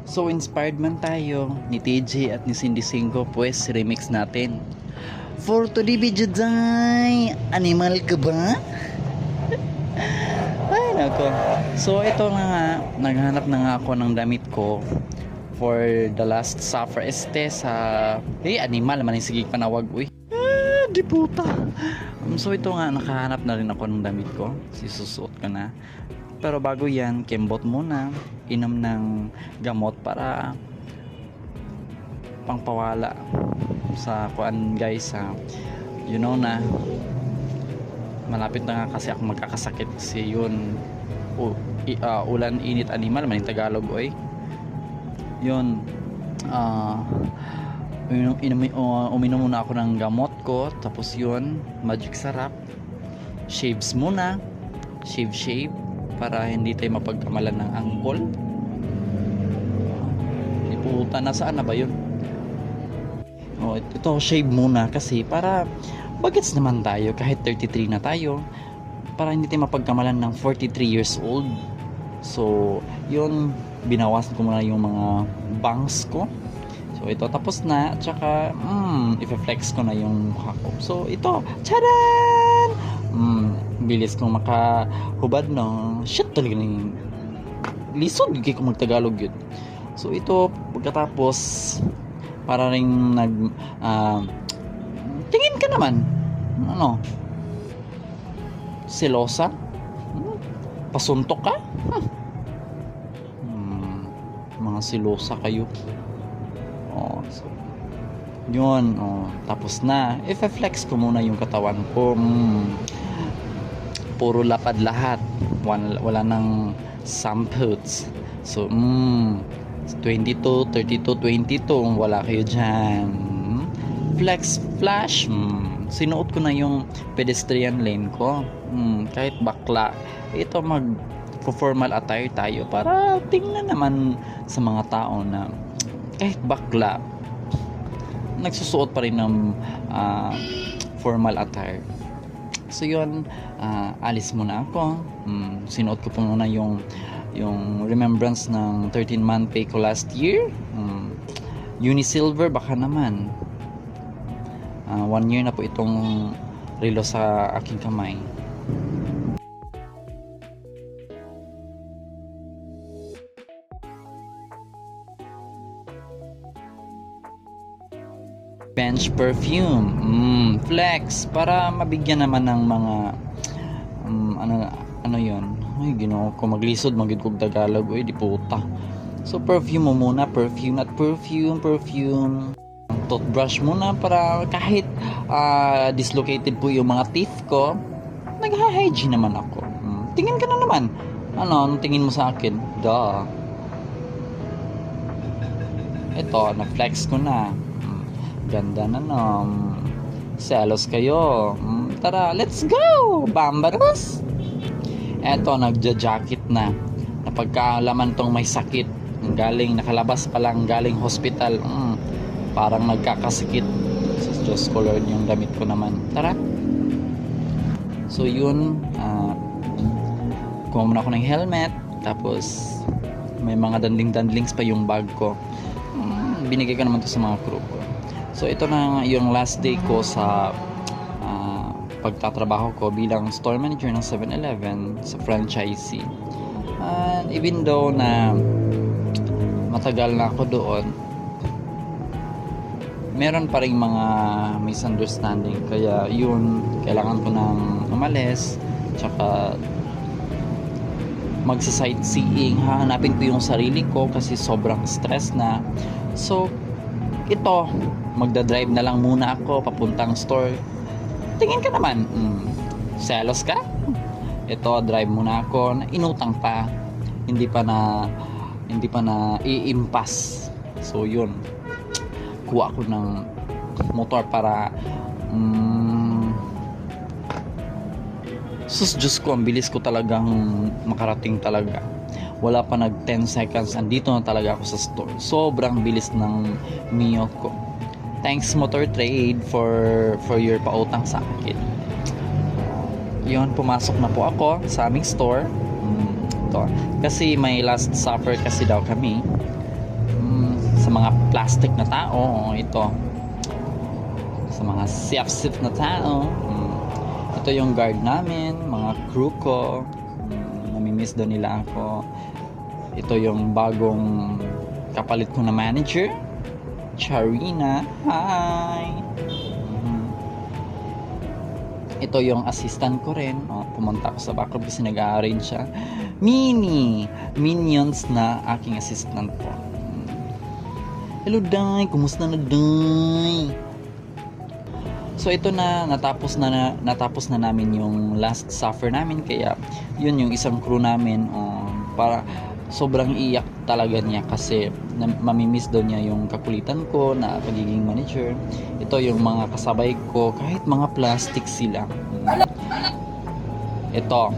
So inspired man tayo ni TJ at ni Cindy Singgo, pues remix natin. For today video day, animal ka ba? Ay nako. So ito na nga, naghanap na nga ako ng damit ko for the last suffer este sa animal man yung sigig panawag uy. Di puta. So ito nga, nakahanap na rin ako ng damit ko. Sisusuot ko na. Pero bago yan, kembot muna, inom ng gamot para pangpawala sa kuan guys. You know na, malapit na nga kasi ako magkakasakit kasi yun, ulan, init, animal, maning Tagalog oy. Yun, uminom muna ako ng gamot ko, tapos yun, magic sarap, shaves muna, shave para hindi tayo mapagkamalan ng angkol. Iputa, nasaan na ba yun? Ito shave muna kasi para bagets naman tayo kahit 33 na tayo, para hindi tayo mapagkamalan ng 43 years old. So yun, binawasan ko muna yung mga bangs ko. So ito tapos na, at saka i-flex ko na yung mukha ko. So ito, charan! Bilis kong makahubad no. Shit talaga ng lisod kay ko magtagalog yun. So ito, pagkatapos para ring tingin ka naman. Ano? Selosa? Pasuntok ka? Mga selosa kayo. So, yun, tapos na, i-flex ko muna yung katawan ko. Puro lapad lahat, wala nang samples. So 22, 32, 22, wala kayo dyan. Flex flash, sinuot ko na yung pedestrian lane ko. Kahit bakla, ito formal attire tayo para tingnan naman sa mga tao na kahit bakla nagsusuot pa rin ng formal attire. So yun, alis muna ako. Sinuot ko po muna yung remembrance ng 13-month pay ko last year. Unisilver baka naman. 1 year na po itong relo sa aking kamay. Bench perfume, flex para mabigyan naman ng mga ano yun, ay Ginoo ko, maglisod magid kog Tagalog oy di puta. So perfume mo muna, perfume toothbrush muna para kahit dislocated po yung mga teeth ko, nagha-hygiene naman ako. Tingin ka na naman, anong tingin mo sa akin? Ito, na-flex ko na. Ganda na no. Selos kayo. Tara, let's go! Bambaros! Eto, nagja-jacket na. Napagkaalaman tong may sakit. Nakalabas pa lang, galing hospital. Parang nagkakasikit. Diyos ko Lord, yung damit ko naman. Tara! So yun, kuha muna ako ng helmet. Tapos, may mga dandlings pa yung bag ko. Binigay ko naman to sa mga crew ko. So ito na yung last day ko sa pagtatrabaho ko bilang store manager ng 7-Eleven sa franchisee. And even though na matagal na ako doon, meron pa ring mga misunderstanding, kaya yun, kailangan ko nang umalis, tsaka magsa-sightseeing, hahanapin ko yung sarili ko kasi sobrang stress na. So ito, magdadrive na lang muna ako papuntang store. Tingin ka naman, selos ka? Ito, drive muna ako, inutang pa, hindi pa na iimpas. So yun, kuha ako ng motor para Diyos ko, ang bilis ko talagang makarating talaga. Wala pa nag 10 seconds, andito na talaga ako sa store. Sobrang bilis ng Mio ko. Thanks Motor Trade for your pautang sa akin. Yun, pumasok na po ako sa aming store. Ito. Kasi may last supper kasi daw kami. sa mga plastic na tao. Ito sa mga sip na tao. Ito yung guard namin, mga crew ko. Namimiss daw nila ako. Ito yung bagong kapalit ko na manager, Charina. Hi! Ito yung assistant ko rin. Pumunta ako sa backroom kasi nag-a-arrange siya. Minions na aking assistant po. Hello, Day! Kumusta na, Day? So ito na, natapos na namin yung last suffer namin. Kaya yun yung isang crew namin. Para sobrang iyak talaga niya kasi mamimiss daw niya yung kakulitan ko na pagiging manager. Ito yung mga kasabay ko, kahit mga plastic sila. Ito,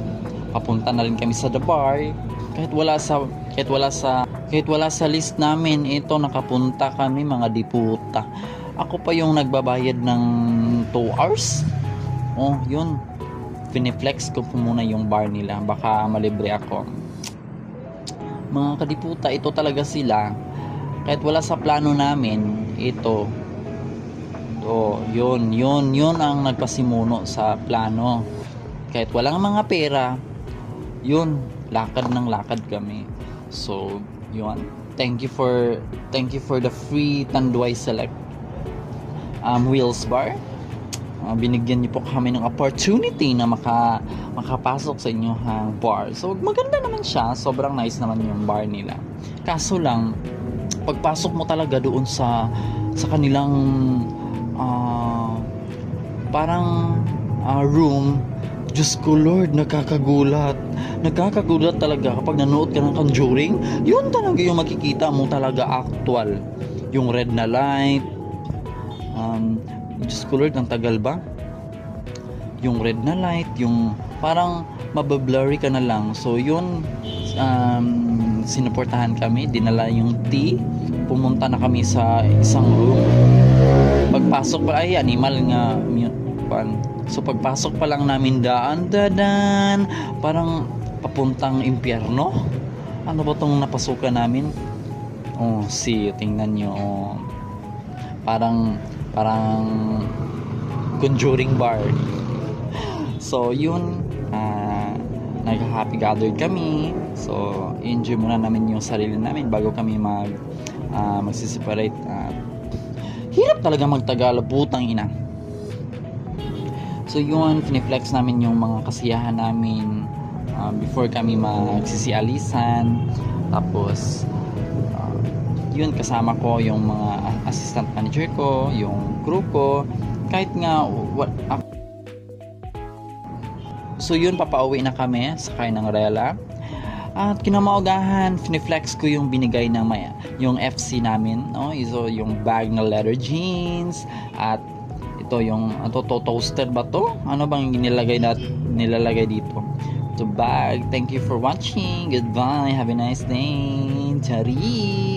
papunta na rin kami sa the bar. Kahit wala sa list namin, ito nakapunta kami mga diputa. Ako pa yung nagbabayad ng 2 hours. Yun. Piniflex ko po muna yung bar nila. Baka malibre ako. Mga kadiputa, ito talaga sila. Kahit wala sa plano namin, ito. Yun ang nagpasimuno sa plano. Kahit walang mga pera, yun, lakad ng lakad kami. So, yun. Thank you for the free Tanduay Select Wheels Bar. Binigyan niyo po kami ng opportunity na makapasok sa inyong bar. So maganda naman siya, sobrang nice naman yung bar nila. Kaso lang, pagpasok mo talaga doon sa kanilang parang room, Diyos ko Lord, nakakagulat talaga kapag nanood ka ng Conjuring. Yun talaga yung makikita mo talaga actual, yung red na light. Diyos ko Lord, ang tagal ba? Yung red na light, yung parang mabablurry ka na lang. So yun, sinuportahan kami, dinala yung tea, pumunta na kami sa isang room. Pagpasok pa, ay animal nga mute pan. So pagpasok pa lang namin dadan, parang papuntang impyerno. Ano ba tong napasukan namin? Tingnan nyo. Parang Conjuring bar. So yun, nag-happy gathered kami. So enjoy muna namin yung sarili namin bago kami magsiseparate. Hirap talaga mag-Tagalog, putang ina. So yun, piniflex namin yung mga kasiyahan namin before kami magsisialisan. Tapos yun, kasama ko yung mga assistant manager ko, yung crew ko, kahit nga so yun, papauwi na kami sakay ng rela. At kinamaugahan, finiflex ko yung binigay ng yung FC namin, so yung bag na leather jeans. At ito yung toaster ba to? Ano bang nilalagay dito? To bag. Thank you for watching. Goodbye. Have a nice day. Charis.